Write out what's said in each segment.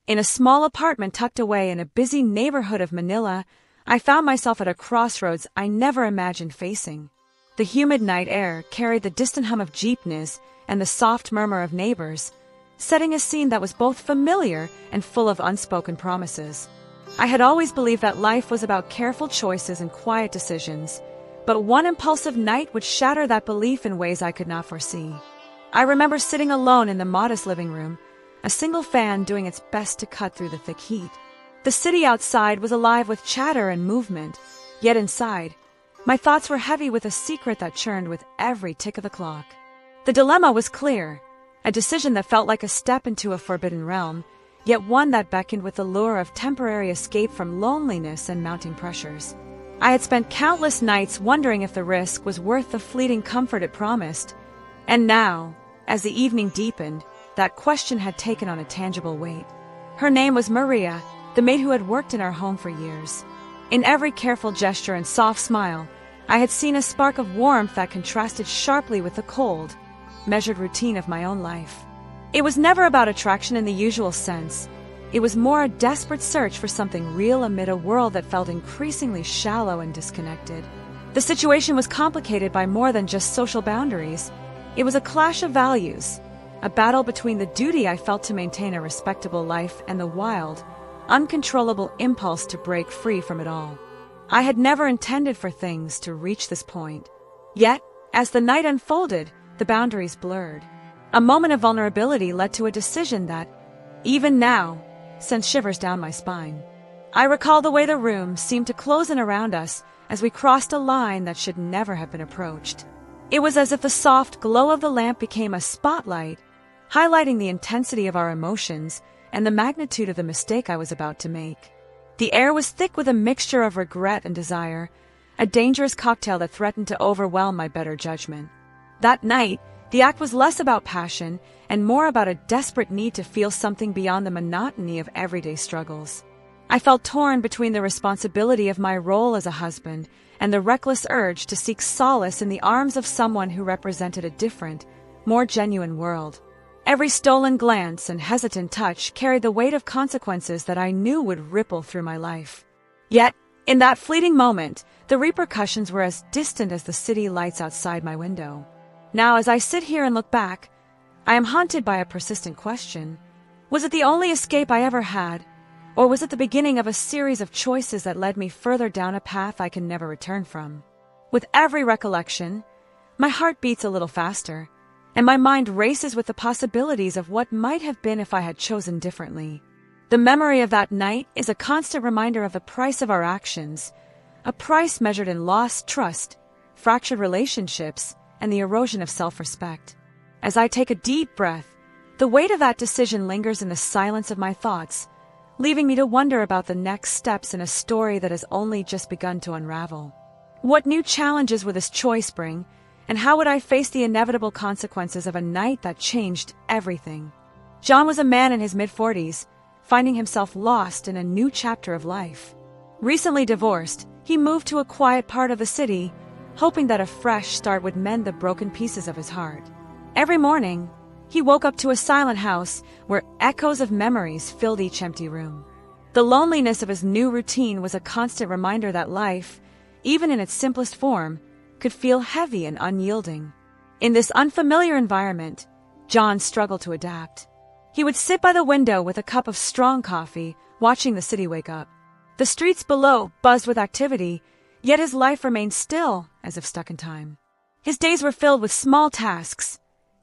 In a small apartment tucked away in a busy neighborhood of Manila, I found myself at a crossroads I never imagined facing. The humid night air carried the distant hum of jeepneys and the soft murmur of neighbors, setting a scene that was both familiar and full of unspoken promises. I had always believed that life was about careful choices and quiet decisions, but one impulsive night would shatter that belief in ways I could not foresee. I remember sitting alone in the modest living room, a single fan doing its best to cut through the thick heat. The city outside was alive with chatter and movement, yet inside, my thoughts were heavy with a secret that churned with every tick of the clock. The dilemma was clear, a decision that felt like a step into a forbidden realm, yet one that beckoned with the lure of temporary escape from loneliness and mounting pressures. I had spent countless nights wondering if the risk was worth the fleeting comfort it promised, and now, as the evening deepened, that question had taken on a tangible weight. Her name was Maria, the maid who had worked in our home for years. In every careful gesture and soft smile, I had seen a spark of warmth that contrasted sharply with the cold, measured routine of my own life. It was never about attraction in the usual sense. It was more a desperate search for something real amid a world that felt increasingly shallow and disconnected. The situation was complicated by more than just social boundaries. It was a clash of values, a battle between the duty I felt to maintain a respectable life and the wild, uncontrollable impulse to break free from it all. I had never intended for things to reach this point. Yet, as the night unfolded, the boundaries blurred. A moment of vulnerability led to a decision that, even now, sent shivers down my spine. I recall the way the room seemed to close in around us as we crossed a line that should never have been approached. It was as if the soft glow of the lamp became a spotlight, highlighting the intensity of our emotions and the magnitude of the mistake I was about to make. The air was thick with a mixture of regret and desire, a dangerous cocktail that threatened to overwhelm my better judgment. That night, the act was less about passion and more about a desperate need to feel something beyond the monotony of everyday struggles. I felt torn between the responsibility of my role as a husband and the reckless urge to seek solace in the arms of someone who represented a different, more genuine world. Every stolen glance and hesitant touch carried the weight of consequences that I knew would ripple through my life. Yet, in that fleeting moment, the repercussions were as distant as the city lights outside my window. Now, as I sit here and look back, I am haunted by a persistent question. Was it the only escape I ever had, or was it the beginning of a series of choices that led me further down a path I can never return from? With every recollection, my heart beats a little faster, and my mind races with the possibilities of what might have been if I had chosen differently. The memory of that night is a constant reminder of the price of our actions, a price measured in lost trust, fractured relationships, and the erosion of self-respect. As I take a deep breath, the weight of that decision lingers in the silence of my thoughts, leaving me to wonder about the next steps in a story that has only just begun to unravel. What new challenges would this choice bring, and how would I face the inevitable consequences of a night that changed everything? John was a man in his mid-40s, finding himself lost in a new chapter of life. Recently divorced, he moved to a quiet part of the city, hoping that a fresh start would mend the broken pieces of his heart. Every morning, he woke up to a silent house where echoes of memories filled each empty room. The loneliness of his new routine was a constant reminder that life, even in its simplest form, could feel heavy and unyielding. In this unfamiliar environment, John struggled to adapt. He would sit by the window with a cup of strong coffee, watching the city wake up. The streets below buzzed with activity, yet his life remained still, as if stuck in time. His days were filled with small tasks,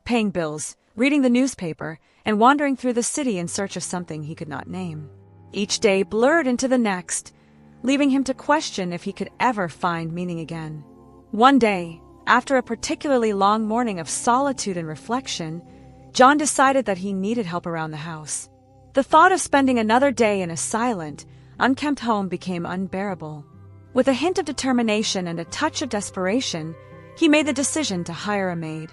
paying bills, reading the newspaper, and wandering through the city in search of something he could not name. Each day blurred into the next, leaving him to question if he could ever find meaning again. One day, after a particularly long morning of solitude and reflection, John decided that he needed help around the house. The thought of spending another day in a silent, unkempt home became unbearable. With a hint of determination and a touch of desperation, he made the decision to hire a maid.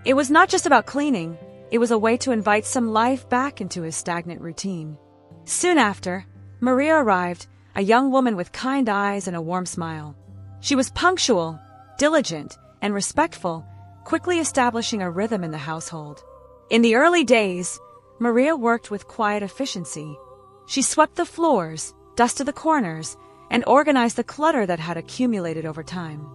It was not just about cleaning, it was a way to invite some life back into his stagnant routine. Soon after, Maria arrived, a young woman with kind eyes and a warm smile. She was punctual, diligent, and respectful, quickly establishing a rhythm in the household. In the early days, Maria worked with quiet efficiency, She swept the floors, dusted the corners, and organized the clutter that had accumulated over time.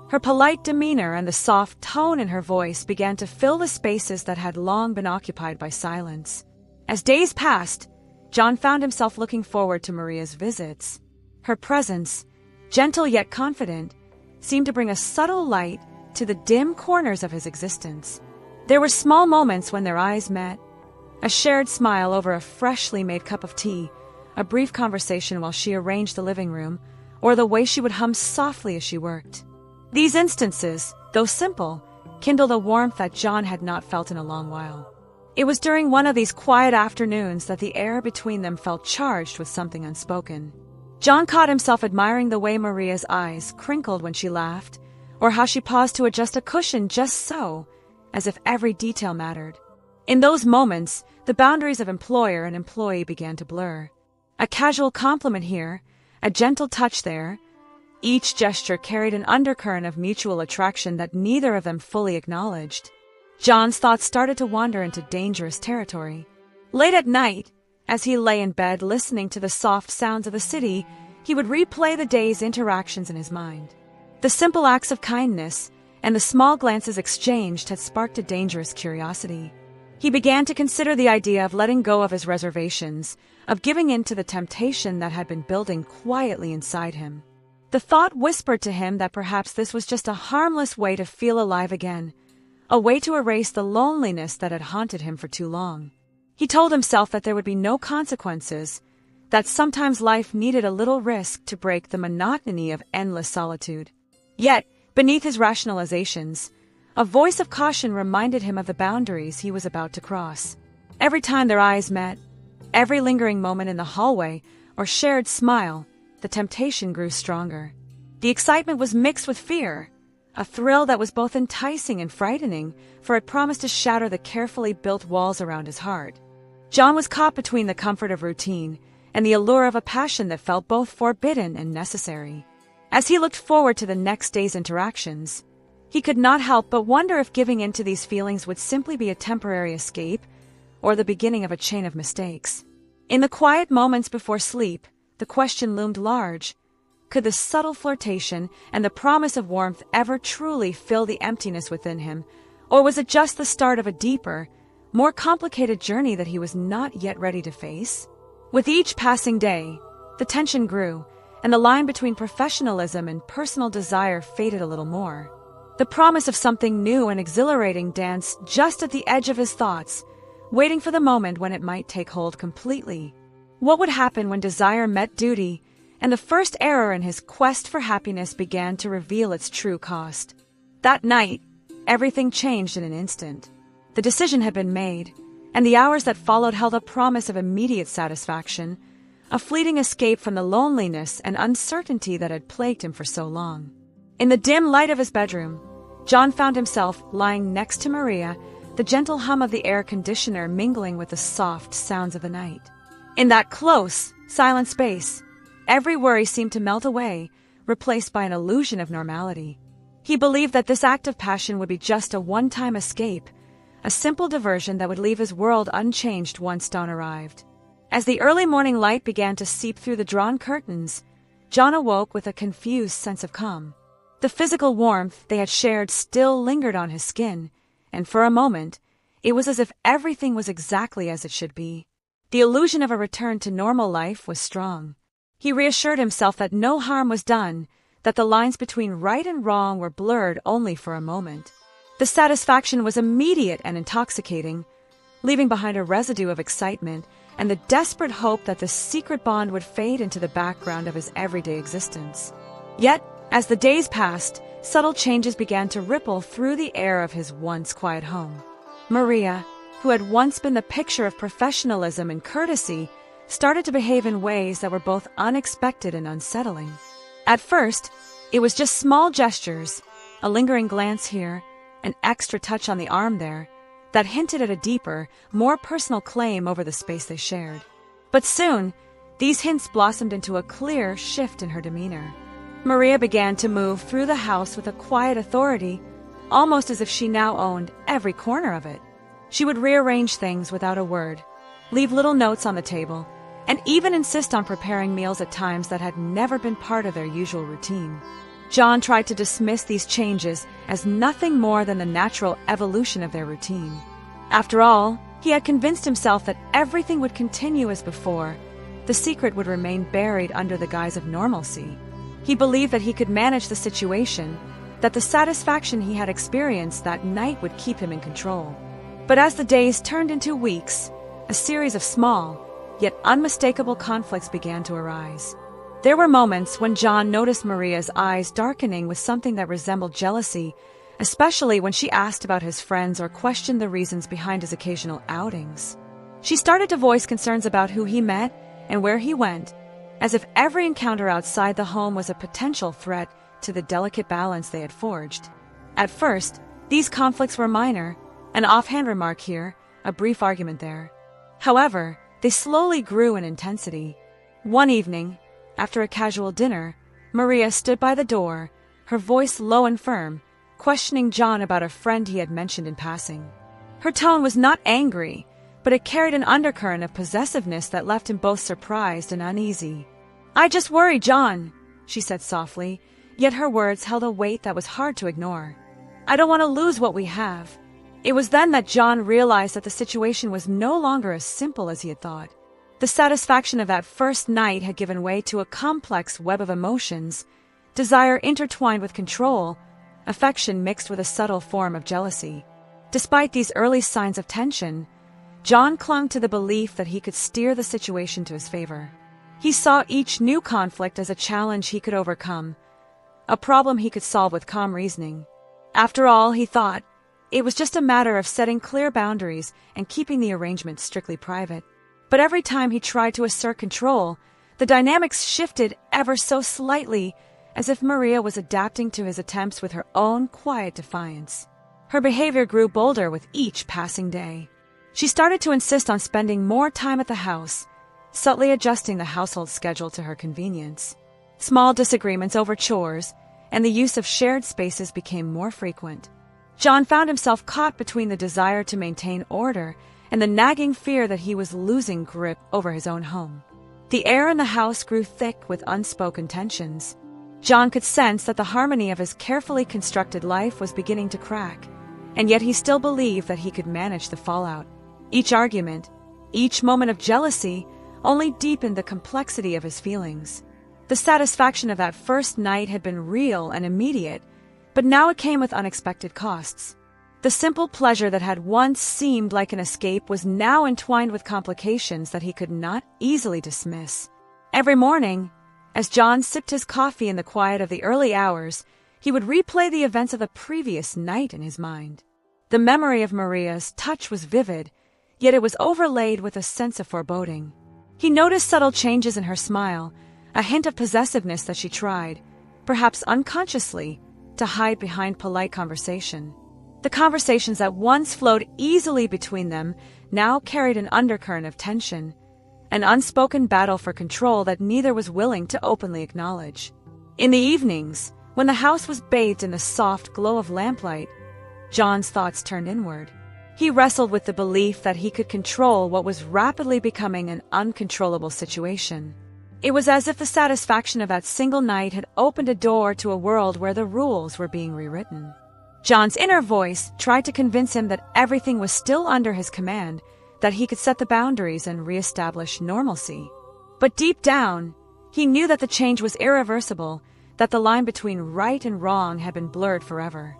Her polite demeanor and the soft tone in her voice began to fill the spaces that had long been occupied by silence. As days passed, John found himself looking forward to Maria's visits. Her presence, gentle yet confident, seemed to bring a subtle light to the dim corners of his existence. There were small moments when their eyes met, a shared smile over a freshly made cup of tea, a brief conversation while she arranged the living room, or the way she would hum softly as she worked. These instances, though simple, kindled a warmth that John had not felt in a long while. It was during one of these quiet afternoons that the air between them felt charged with something unspoken. John caught himself admiring the way Maria's eyes crinkled when she laughed, or how she paused to adjust a cushion just so, as if every detail mattered. In those moments, the boundaries of employer and employee began to blur. A casual compliment here, a gentle touch there, each gesture carried an undercurrent of mutual attraction that neither of them fully acknowledged. John's thoughts started to wander into dangerous territory. Late at night, as he lay in bed listening to the soft sounds of the city, he would replay the day's interactions in his mind. The simple acts of kindness and the small glances exchanged had sparked a dangerous curiosity. He began to consider the idea of letting go of his reservations, of giving in to the temptation that had been building quietly inside him. The thought whispered to him that perhaps this was just a harmless way to feel alive again, a way to erase the loneliness that had haunted him for too long. He told himself that there would be no consequences, that sometimes life needed a little risk to break the monotony of endless solitude. Yet, beneath his rationalizations, a voice of caution reminded him of the boundaries he was about to cross. Every time their eyes met, every lingering moment in the hallway or shared smile, the temptation grew stronger. The excitement was mixed with fear, a thrill that was both enticing and frightening, for it promised to shatter the carefully built walls around his heart. John was caught between the comfort of routine and the allure of a passion that felt both forbidden and necessary. As he looked forward to the next day's interactions, he could not help but wonder if giving in to these feelings would simply be a temporary escape or the beginning of a chain of mistakes. In the quiet moments before sleep, the question loomed large. Could the subtle flirtation and the promise of warmth ever truly fill the emptiness within him, or was it just the start of a deeper, more complicated journey that he was not yet ready to face? With each passing day, the tension grew, and the line between professionalism and personal desire faded a little more. The promise of something new and exhilarating danced just at the edge of his thoughts, waiting for the moment when it might take hold completely. What would happen when desire met duty, and the first error in his quest for happiness began to reveal its true cost? That night, everything changed in an instant. The decision had been made, and the hours that followed held a promise of immediate satisfaction, a fleeting escape from the loneliness and uncertainty that had plagued him for so long. In the dim light of his bedroom, John found himself lying next to Maria, the gentle hum of the air conditioner mingling with the soft sounds of the night. In that close, silent space, every worry seemed to melt away, replaced by an illusion of normality. He believed that this act of passion would be just a one-time escape, a simple diversion that would leave his world unchanged once dawn arrived. As the early morning light began to seep through the drawn curtains, John awoke with a confused sense of calm. The physical warmth they had shared still lingered on his skin, and for a moment, it was as if everything was exactly as it should be. The illusion of a return to normal life was strong. He reassured himself that no harm was done, that the lines between right and wrong were blurred only for a moment. The satisfaction was immediate and intoxicating, leaving behind a residue of excitement and the desperate hope that the secret bond would fade into the background of his everyday existence. Yet, as the days passed, subtle changes began to ripple through the air of his once quiet home. Maria, who had once been the picture of professionalism and courtesy, started to behave in ways that were both unexpected and unsettling. At first, it was just small gestures, a lingering glance here, an extra touch on the arm there, that hinted at a deeper, more personal claim over the space they shared. But soon, these hints blossomed into a clear shift in her demeanor. Maria began to move through the house with a quiet authority, almost as if she now owned every corner of it. She would rearrange things without a word, leave little notes on the table, and even insist on preparing meals at times that had never been part of their usual routine. John tried to dismiss these changes as nothing more than the natural evolution of their routine. After all, he had convinced himself that everything would continue as before. The secret would remain buried under the guise of normalcy. He believed that he could manage the situation, that the satisfaction he had experienced that night would keep him in control. But as the days turned into weeks, a series of small, yet unmistakable conflicts began to arise. There were moments when John noticed Maria's eyes darkening with something that resembled jealousy, especially when she asked about his friends or questioned the reasons behind his occasional outings. She started to voice concerns about who he met and where he went, as if every encounter outside the home was a potential threat to the delicate balance they had forged. At first, these conflicts were minor, an offhand remark here, a brief argument there. However, they slowly grew in intensity. One evening, after a casual dinner, Maria stood by the door, her voice low and firm, questioning John about a friend he had mentioned in passing. Her tone was not angry, but it carried an undercurrent of possessiveness that left him both surprised and uneasy. "I just worry, John," she said softly, yet her words held a weight that was hard to ignore. "I don't want to lose what we have." It was then that John realized that the situation was no longer as simple as he had thought. The satisfaction of that first night had given way to a complex web of emotions, desire intertwined with control, affection mixed with a subtle form of jealousy. Despite these early signs of tension, John clung to the belief that he could steer the situation to his favor. He saw each new conflict as a challenge he could overcome, a problem he could solve with calm reasoning. After all, he thought, it was just a matter of setting clear boundaries and keeping the arrangement strictly private. But every time he tried to assert control, the dynamics shifted ever so slightly, as if Maria was adapting to his attempts with her own quiet defiance. Her behavior grew bolder with each passing day. She started to insist on spending more time at the house, subtly adjusting the household schedule to her convenience. Small disagreements over chores and the use of shared spaces became more frequent. John found himself caught between the desire to maintain order and the nagging fear that he was losing grip over his own home. The air in the house grew thick with unspoken tensions. John could sense that the harmony of his carefully constructed life was beginning to crack, and yet he still believed that he could manage the fallout. Each argument, each moment of jealousy, only deepened the complexity of his feelings. The satisfaction of that first night had been real and immediate, but now it came with unexpected costs. The simple pleasure that had once seemed like an escape was now entwined with complications that he could not easily dismiss. Every morning, as John sipped his coffee in the quiet of the early hours, he would replay the events of the previous night in his mind. The memory of Maria's touch was vivid, yet it was overlaid with a sense of foreboding. He noticed subtle changes in her smile, a hint of possessiveness that she tried, perhaps unconsciously, to hide behind polite conversation. The conversations that once flowed easily between them now carried an undercurrent of tension, an unspoken battle for control that neither was willing to openly acknowledge. In the evenings, when the house was bathed in the soft glow of lamplight, John's thoughts turned inward. He wrestled with the belief that he could control what was rapidly becoming an uncontrollable situation. It was as if the satisfaction of that single night had opened a door to a world where the rules were being rewritten. John's inner voice tried to convince him that everything was still under his command, that he could set the boundaries and reestablish normalcy. But deep down, he knew that the change was irreversible, that the line between right and wrong had been blurred forever.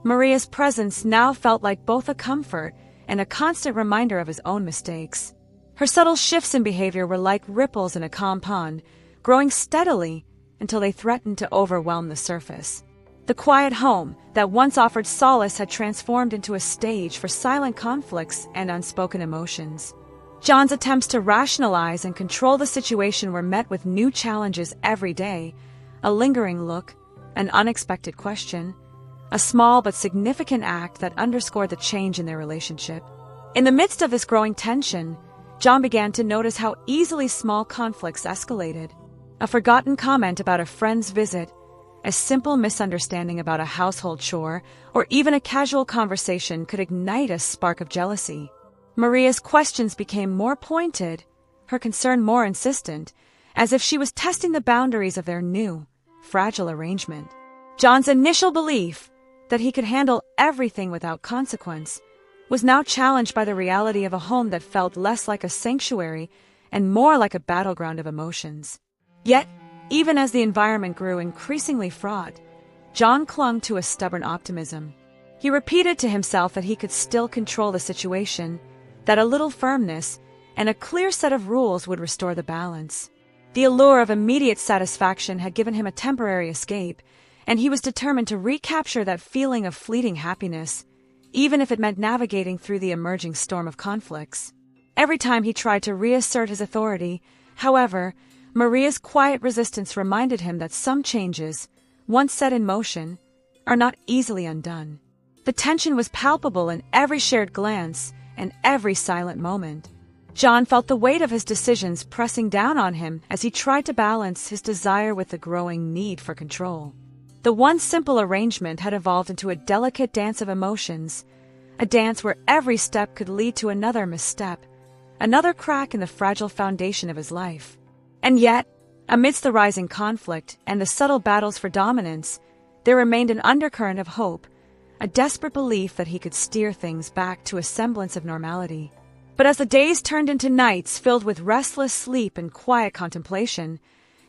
Maria's presence now felt like both a comfort and a constant reminder of his own mistakes. Her subtle shifts in behavior were like ripples in a calm pond, growing steadily until they threatened to overwhelm the surface. The quiet home that once offered solace had transformed into a stage for silent conflicts and unspoken emotions. John's attempts to rationalize and control the situation were met with new challenges every day, a lingering look, an unexpected question, a small but significant act that underscored the change in their relationship. In the midst of this growing tension, John began to notice how easily small conflicts escalated. A forgotten comment about a friend's visit, a simple misunderstanding about a household chore, or even a casual conversation could ignite a spark of jealousy. Maria's questions became more pointed, her concern more insistent, as if she was testing the boundaries of their new, fragile arrangement. John's initial belief that he could handle everything without consequence was now challenged by the reality of a home that felt less like a sanctuary and more like a battleground of emotions. Yet, even as the environment grew increasingly fraught, John clung to a stubborn optimism. He repeated to himself that he could still control the situation, that a little firmness and a clear set of rules would restore the balance. The allure of immediate satisfaction had given him a temporary escape, and he was determined to recapture that feeling of fleeting happiness, even if it meant navigating through the emerging storm of conflicts. Every time he tried to reassert his authority, however, Maria's quiet resistance reminded him that some changes, once set in motion, are not easily undone. The tension was palpable in every shared glance and every silent moment. John felt the weight of his decisions pressing down on him as he tried to balance his desire with the growing need for control. The once simple arrangement had evolved into a delicate dance of emotions, a dance where every step could lead to another misstep, another crack in the fragile foundation of his life. And yet, amidst the rising conflict and the subtle battles for dominance, there remained an undercurrent of hope, a desperate belief that he could steer things back to a semblance of normality. But as the days turned into nights filled with restless sleep and quiet contemplation,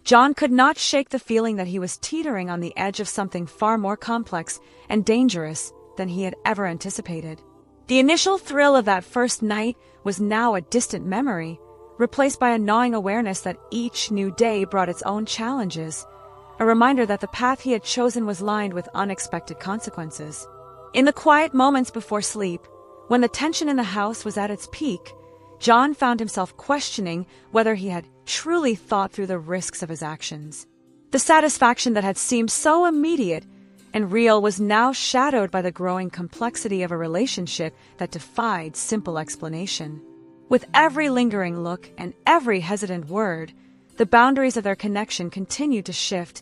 John could not shake the feeling that he was teetering on the edge of something far more complex and dangerous than he had ever anticipated. The initial thrill of that first night was now a distant memory, replaced by a gnawing awareness that each new day brought its own challenges, a reminder that the path he had chosen was lined with unexpected consequences. In the quiet moments before sleep, when the tension in the house was at its peak, John found himself questioning whether he had truly thought through the risks of his actions. The satisfaction that had seemed so immediate and real was now shadowed by the growing complexity of a relationship that defied simple explanation. With every lingering look and every hesitant word, the boundaries of their connection continued to shift,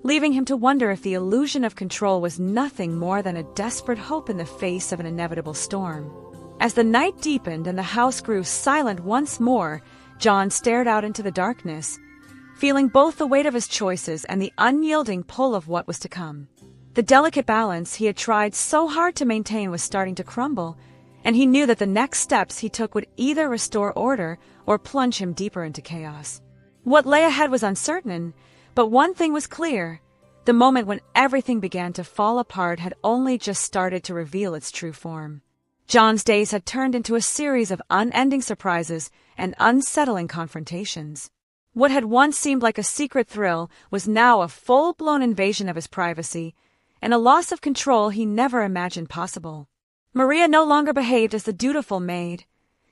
leaving him to wonder if the illusion of control was nothing more than a desperate hope in the face of an inevitable storm. As the night deepened and the house grew silent once more, John stared out into the darkness, feeling both the weight of his choices and the unyielding pull of what was to come. The delicate balance he had tried so hard to maintain was starting to crumble, and he knew that the next steps he took would either restore order or plunge him deeper into chaos. What lay ahead was uncertain, but one thing was clear: the moment when everything began to fall apart had only just started to reveal its true form. John's days had turned into a series of unending surprises and unsettling confrontations. What had once seemed like a secret thrill was now a full-blown invasion of his privacy, and a loss of control he never imagined possible. Maria no longer behaved as the dutiful maid.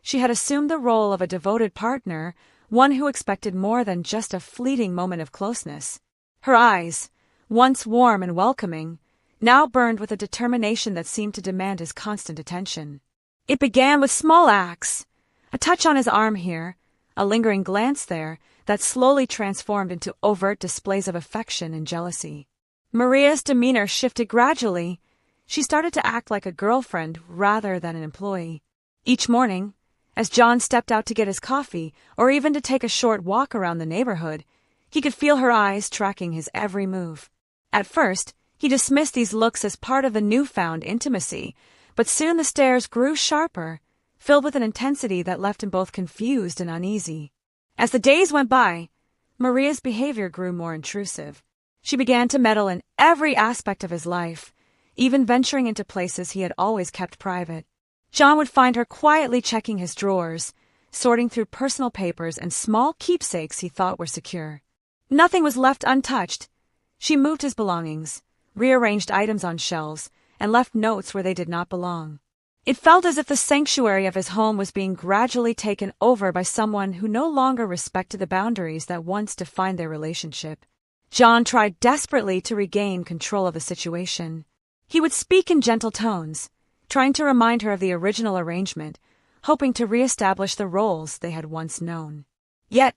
She had assumed the role of a devoted partner, one who expected more than just a fleeting moment of closeness. Her eyes, once warm and welcoming, now burned with a determination that seemed to demand his constant attention. It began with small acts, a touch on his arm here, a lingering glance there, that slowly transformed into overt displays of affection and jealousy. Maria's demeanor shifted gradually. She started to act like a girlfriend rather than an employee. Each morning, as John stepped out to get his coffee or even to take a short walk around the neighborhood, he could feel her eyes tracking his every move. At first, he dismissed these looks as part of the newfound intimacy, but soon the stares grew sharper, filled with an intensity that left him both confused and uneasy. As the days went by, Maria's behavior grew more intrusive. She began to meddle in every aspect of his life, even venturing into places he had always kept private. John would find her quietly checking his drawers, sorting through personal papers and small keepsakes he thought were secure. Nothing was left untouched. She moved his belongings, rearranged items on shelves, and left notes where they did not belong. It felt as if the sanctuary of his home was being gradually taken over by someone who no longer respected the boundaries that once defined their relationship. John tried desperately to regain control of the situation. He would speak in gentle tones, trying to remind her of the original arrangement, hoping to reestablish the roles they had once known. Yet,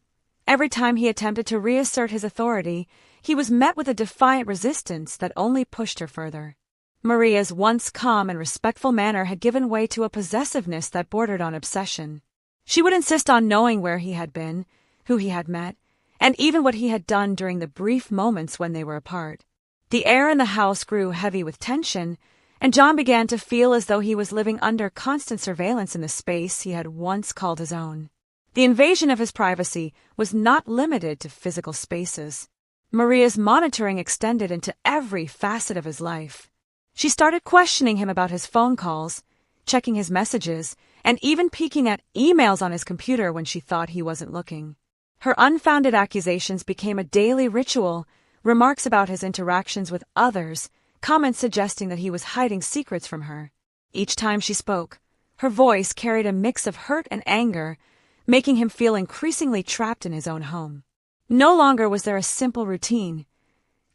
every time he attempted to reassert his authority, he was met with a defiant resistance that only pushed her further. Maria's once calm and respectful manner had given way to a possessiveness that bordered on obsession. She would insist on knowing where he had been, who he had met, and even what he had done during the brief moments when they were apart. The air in the house grew heavy with tension, and John began to feel as though he was living under constant surveillance in the space he had once called his own. The invasion of his privacy was not limited to physical spaces. Maria's monitoring extended into every facet of his life. She started questioning him about his phone calls, checking his messages, and even peeking at emails on his computer when she thought he wasn't looking. Her unfounded accusations became a daily ritual, remarks about his interactions with others, comments suggesting that he was hiding secrets from her. Each time she spoke, her voice carried a mix of hurt and anger, making him feel increasingly trapped in his own home. No longer was there a simple routine.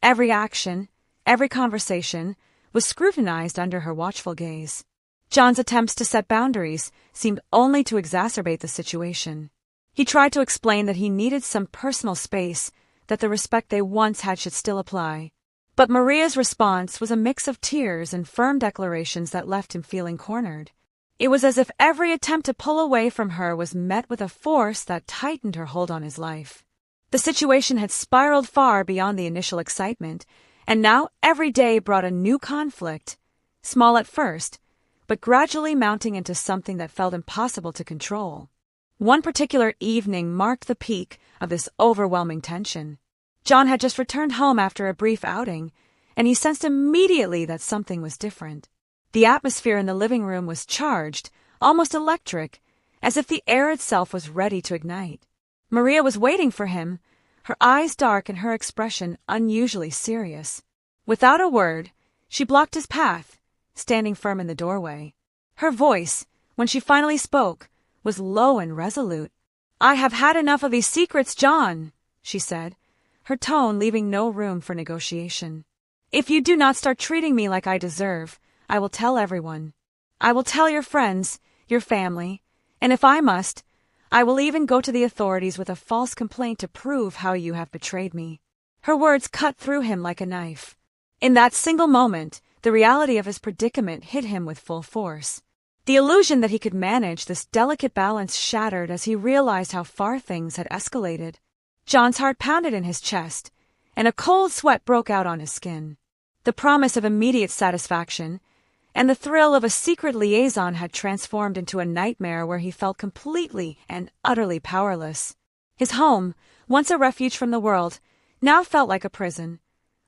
Every action, every conversation, was scrutinized under her watchful gaze. John's attempts to set boundaries seemed only to exacerbate the situation. He tried to explain that he needed some personal space, that the respect they once had should still apply. But Maria's response was a mix of tears and firm declarations that left him feeling cornered. It was as if every attempt to pull away from her was met with a force that tightened her hold on his life. The situation had spiraled far beyond the initial excitement, and now every day brought a new conflict, small at first, but gradually mounting into something that felt impossible to control. One particular evening marked the peak of this overwhelming tension. John had just returned home after a brief outing, and he sensed immediately that something was different. The atmosphere in the living room was charged, almost electric, as if the air itself was ready to ignite. Maria was waiting for him, her eyes dark and her expression unusually serious. Without a word, she blocked his path, standing firm in the doorway. Her voice, when she finally spoke, was low and resolute. "I have had enough of these secrets, John," she said, her tone leaving no room for negotiation. "If you do not start treating me like I deserve, I will tell everyone. I will tell your friends, your family, and if I must, I will even go to the authorities with a false complaint to prove how you have betrayed me." Her words cut through him like a knife. In that single moment, the reality of his predicament hit him with full force. The illusion that he could manage this delicate balance shattered as he realized how far things had escalated. John's heart pounded in his chest, and a cold sweat broke out on his skin. The promise of immediate satisfaction and the thrill of a secret liaison had transformed into a nightmare where he felt completely and utterly powerless. His home, once a refuge from the world, now felt like a prison,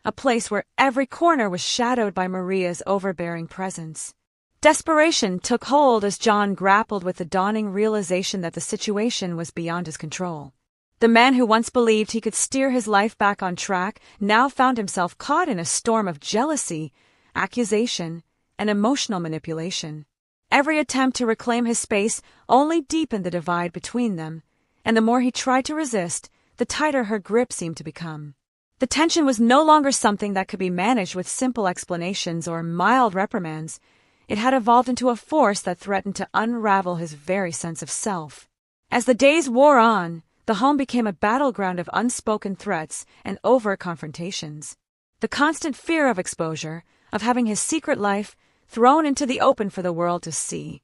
a place where every corner was shadowed by Maria's overbearing presence. Desperation took hold as John grappled with the dawning realization that the situation was beyond his control. The man who once believed he could steer his life back on track now found himself caught in a storm of jealousy, accusation, and emotional manipulation. Every attempt to reclaim his space only deepened the divide between them, and the more he tried to resist, the tighter her grip seemed to become. The tension was no longer something that could be managed with simple explanations or mild reprimands. It had evolved into a force that threatened to unravel his very sense of self. As the days wore on, the home became a battleground of unspoken threats and overt confrontations. The constant fear of exposure, of having his secret life thrown into the open for the world to see,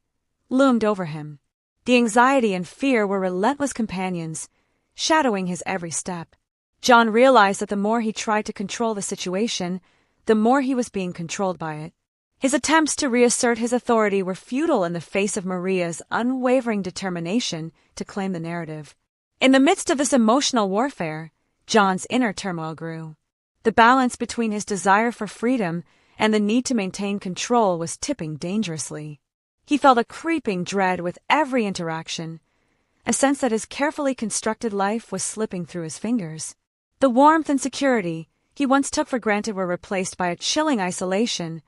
loomed over him. The anxiety and fear were relentless companions, shadowing his every step. John realized that the more he tried to control the situation, the more he was being controlled by it. His attempts to reassert his authority were futile in the face of Maria's unwavering determination to claim the narrative. In the midst of this emotional warfare, John's inner turmoil grew. The balance between his desire for freedom and the need to maintain control was tipping dangerously. He felt a creeping dread with every interaction, a sense that his carefully constructed life was slipping through his fingers. The warmth and security he once took for granted were replaced by a chilling isolation,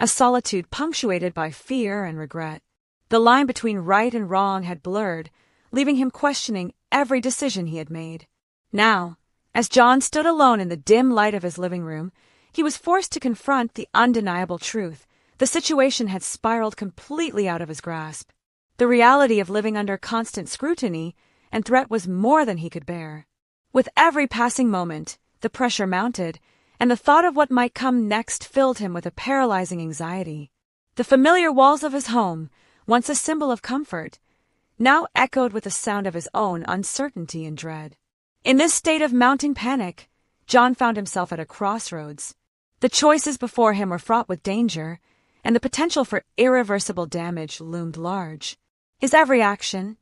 a solitude punctuated by fear and regret. The line between right and wrong had blurred, leaving him questioning every decision he had made. Now, as John stood alone in the dim light of his living room, he was forced to confront the undeniable truth. The situation had spiraled completely out of his grasp. The reality of living under constant scrutiny and threat was more than he could bear. With every passing moment, the pressure mounted, and the thought of what might come next filled him with a paralyzing anxiety. The familiar walls of his home, once a symbol of comfort, now echoed with the sound of his own uncertainty and dread. In this state of mounting panic, John found himself at a crossroads. The choices before him were fraught with danger, and the potential for irreversible damage loomed large. His every action,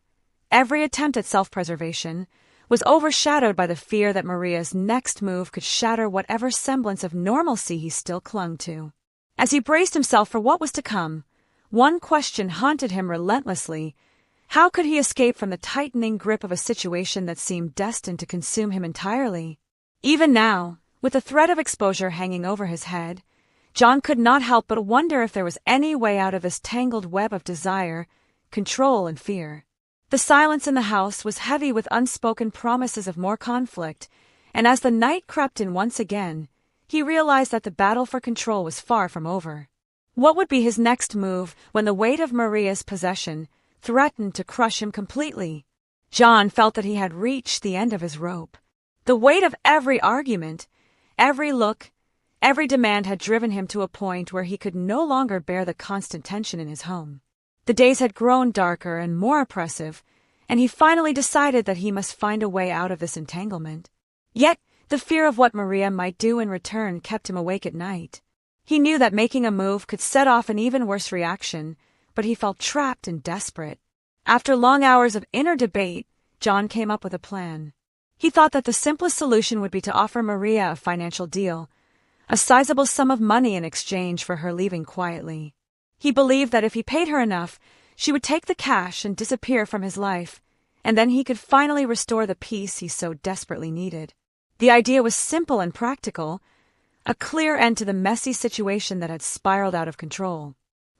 every attempt at self-preservation, was overshadowed by the fear that Maria's next move could shatter whatever semblance of normalcy he still clung to. As he braced himself for what was to come, one question haunted him relentlessly. How could he escape from the tightening grip of a situation that seemed destined to consume him entirely? Even now, with the threat of exposure hanging over his head, John could not help but wonder if there was any way out of this tangled web of desire, control, and fear. The silence in the house was heavy with unspoken promises of more conflict, and as the night crept in once again, he realized that the battle for control was far from over. What would be his next move when the weight of Maria's possession threatened to crush him completely? John felt that he had reached the end of his rope. The weight of every argument, every look, every demand had driven him to a point where he could no longer bear the constant tension in his home. The days had grown darker and more oppressive, and he finally decided that he must find a way out of this entanglement. Yet, the fear of what Maria might do in return kept him awake at night. He knew that making a move could set off an even worse reaction, but he felt trapped and desperate. After long hours of inner debate, John came up with a plan. He thought that the simplest solution would be to offer Maria a financial deal, a sizable sum of money in exchange for her leaving quietly. He believed that if he paid her enough, she would take the cash and disappear from his life, and then he could finally restore the peace he so desperately needed. The idea was simple and practical, a clear end to the messy situation that had spiraled out of control.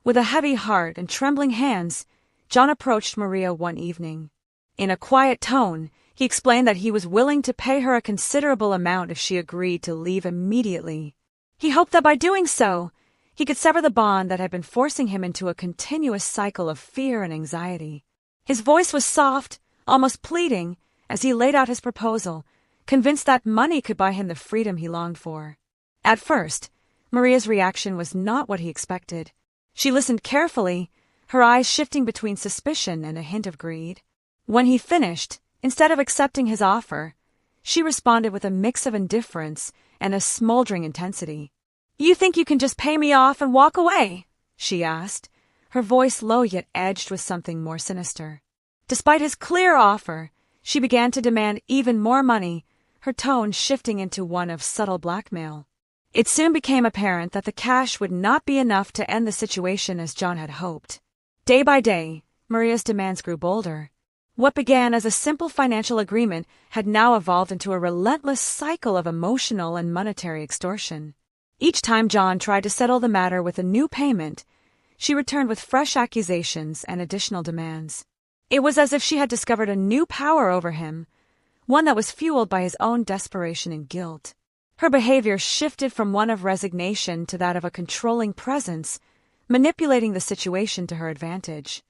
With a heavy heart and trembling hands, John approached Maria one evening. In a quiet tone, he explained that he was willing to pay her a considerable amount if she agreed to leave immediately. He hoped that by doing so, he could sever the bond that had been forcing him into a continuous cycle of fear and anxiety. His voice was soft, almost pleading, as he laid out his proposal, convinced that money could buy him the freedom he longed for. At first, Maria's reaction was not what he expected. She listened carefully, her eyes shifting between suspicion and a hint of greed. When he finished, instead of accepting his offer, she responded with a mix of indifference and a smoldering intensity. "You think you can just pay me off and walk away?" she asked, her voice low yet edged with something more sinister. Despite his clear offer, she began to demand even more money, her tone shifting into one of subtle blackmail. It soon became apparent that the cash would not be enough to end the situation as John had hoped. Day by day, Maria's demands grew bolder. What began as a simple financial agreement had now evolved into a relentless cycle of emotional and monetary extortion. Each time John tried to settle the matter with a new payment, she returned with fresh accusations and additional demands. It was as if she had discovered a new power over him, one that was fueled by his own desperation and guilt. Her behavior shifted from one of resignation to that of a controlling presence, manipulating the situation to her advantage.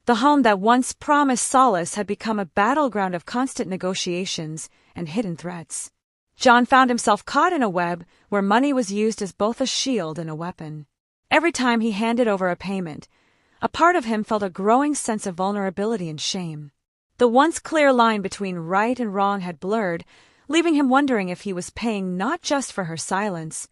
The home that once promised solace had become a battleground of constant negotiations and hidden threats. John found himself caught in a web where money was used as both a shield and a weapon. Every time he handed over a payment, a part of him felt a growing sense of vulnerability and shame. The once clear line between right and wrong had blurred, leaving him wondering if he was paying not just for her silence,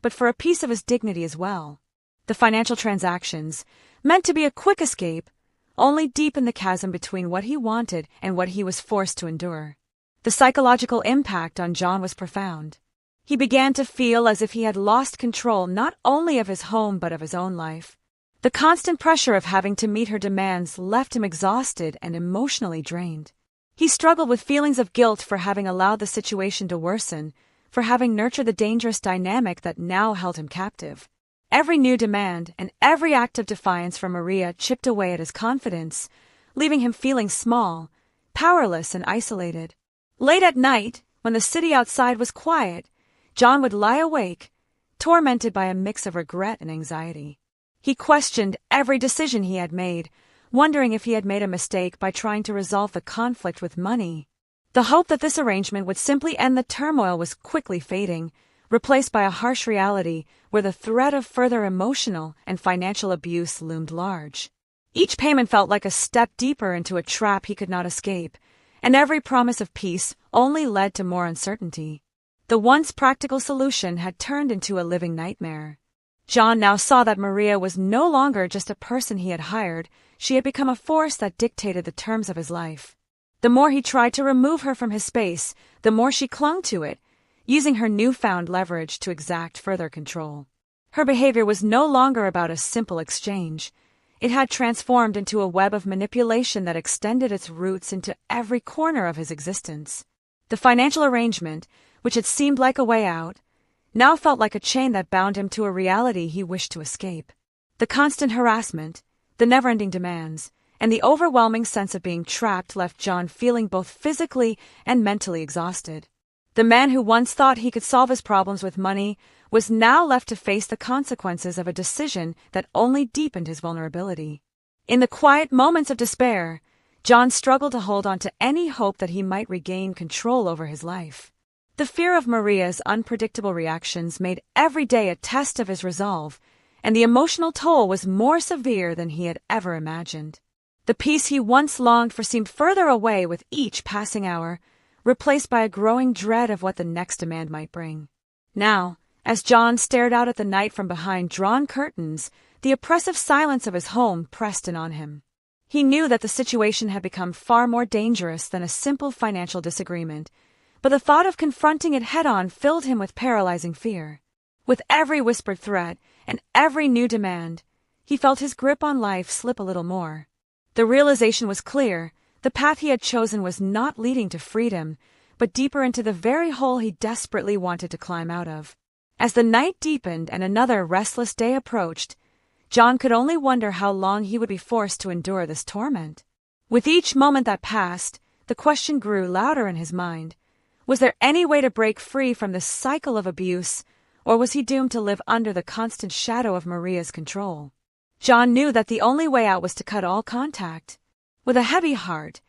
but for a piece of his dignity as well. The financial transactions, meant to be a quick escape, only deepened the chasm between what he wanted and what he was forced to endure. The psychological impact on John was profound. He began to feel as if he had lost control not only of his home but of his own life. The constant pressure of having to meet her demands left him exhausted and emotionally drained. He struggled with feelings of guilt for having allowed the situation to worsen, for having nurtured the dangerous dynamic that now held him captive. Every new demand and every act of defiance from Maria chipped away at his confidence, leaving him feeling small, powerless, and isolated. Late at night, when the city outside was quiet, John would lie awake, tormented by a mix of regret and anxiety. He questioned every decision he had made, wondering if he had made a mistake by trying to resolve the conflict with money. The hope that this arrangement would simply end the turmoil was quickly fading, replaced by a harsh reality where the threat of further emotional and financial abuse loomed large. Each payment felt like a step deeper into a trap he could not escape, and every promise of peace only led to more uncertainty. The once practical solution had turned into a living nightmare. John now saw that Maria was no longer just a person he had hired, she had become a force that dictated the terms of his life. The more he tried to remove her from his space, the more she clung to it, using her newfound leverage to exact further control. Her behavior was no longer about a simple exchange. It had transformed into a web of manipulation that extended its roots into every corner of his existence. The financial arrangement, which had seemed like a way out, now felt like a chain that bound him to a reality he wished to escape. The constant harassment, the never-ending demands, and the overwhelming sense of being trapped left John feeling both physically and mentally exhausted. The man who once thought he could solve his problems with money was now left to face the consequences of a decision that only deepened his vulnerability. In the quiet moments of despair, John struggled to hold on to any hope that he might regain control over his life. The fear of Maria's unpredictable reactions made every day a test of his resolve, and the emotional toll was more severe than he had ever imagined. The peace he once longed for seemed further away with each passing hour, replaced by a growing dread of what the next demand might bring. Now, as John stared out at the night from behind drawn curtains, the oppressive silence of his home pressed in on him. He knew that the situation had become far more dangerous than a simple financial disagreement, but the thought of confronting it head-on filled him with paralyzing fear. With every whispered threat and every new demand, he felt his grip on life slip a little more. The realization was clear: the path he had chosen was not leading to freedom, but deeper into the very hole he desperately wanted to climb out of. As the night deepened and another restless day approached, John could only wonder how long he would be forced to endure this torment. With each moment that passed, the question grew louder in his mind. Was there any way to break free from this cycle of abuse, or was he doomed to live under the constant shadow of Maria's control? John knew that the only way out was to cut all contact. With a heavy heart,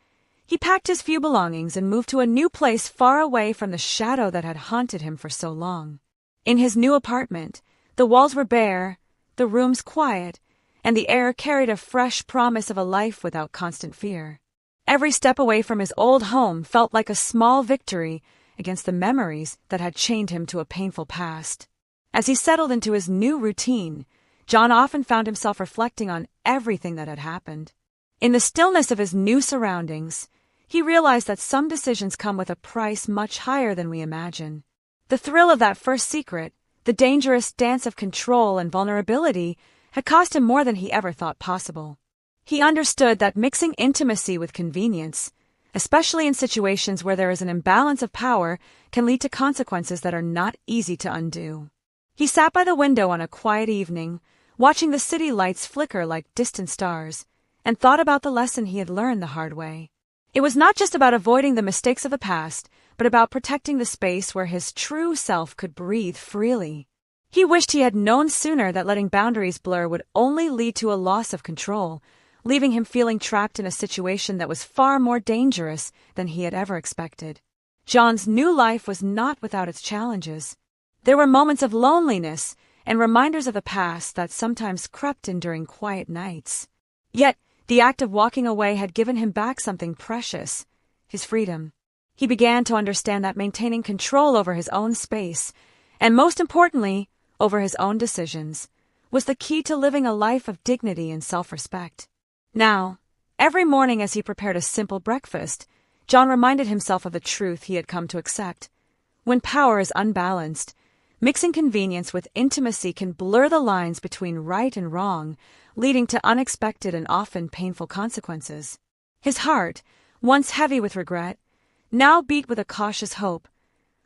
he packed his few belongings and moved to a new place far away from the shadow that had haunted him for so long. In his new apartment, the walls were bare, the rooms quiet, and the air carried a fresh promise of a life without constant fear. Every step away from his old home felt like a small victory against the memories that had chained him to a painful past. As he settled into his new routine, John often found himself reflecting on everything that had happened. In the stillness of his new surroundings, he realized that some decisions come with a price much higher than we imagine. The thrill of that first secret, the dangerous dance of control and vulnerability, had cost him more than he ever thought possible. He understood that mixing intimacy with convenience, especially in situations where there is an imbalance of power, can lead to consequences that are not easy to undo. He sat by the window on a quiet evening, watching the city lights flicker like distant stars, and thought about the lesson he had learned the hard way. It was not just about avoiding the mistakes of the past, but about protecting the space where his true self could breathe freely. He wished he had known sooner that letting boundaries blur would only lead to a loss of control, leaving him feeling trapped in a situation that was far more dangerous than he had ever expected. John's new life was not without its challenges. There were moments of loneliness and reminders of the past that sometimes crept in during quiet nights. Yet, the act of walking away had given him back something precious: his freedom. He began to understand that maintaining control over his own space, and most importantly, over his own decisions, was the key to living a life of dignity and self-respect. Now, every morning as he prepared a simple breakfast, John reminded himself of the truth he had come to accept. When power is unbalanced, mixing convenience with intimacy can blur the lines between right and wrong, leading to unexpected and often painful consequences. His heart, once heavy with regret, now beat with a cautious hope,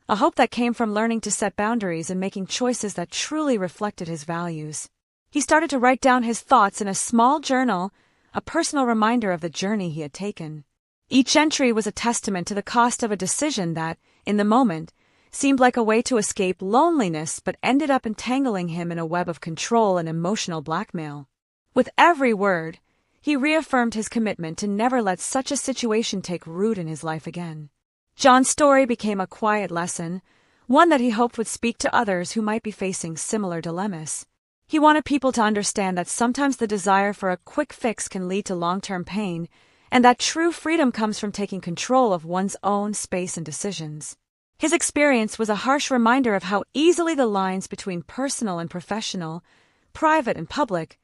a hope that came from learning to set boundaries and making choices that truly reflected his values. He started to write down his thoughts in a small journal, a personal reminder of the journey he had taken. Each entry was a testament to the cost of a decision that, in the moment, seemed like a way to escape loneliness but ended up entangling him in a web of control and emotional blackmail. With every word, he reaffirmed his commitment to never let such a situation take root in his life again. John's story became a quiet lesson, one that he hoped would speak to others who might be facing similar dilemmas. He wanted people to understand that sometimes the desire for a quick fix can lead to long-term pain, and that true freedom comes from taking control of one's own space and decisions. His experience was a harsh reminder of how easily the lines between personal and professional, private and public,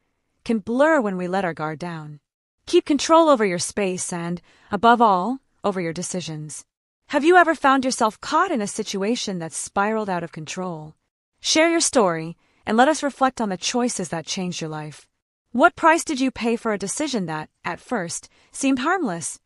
can blur when we let our guard down. Keep control over your space and, above all, over your decisions. Have you ever found yourself caught in a situation that spiraled out of control? Share your story and let us reflect on the choices that changed your life. What price did you pay for a decision that, at first, seemed harmless?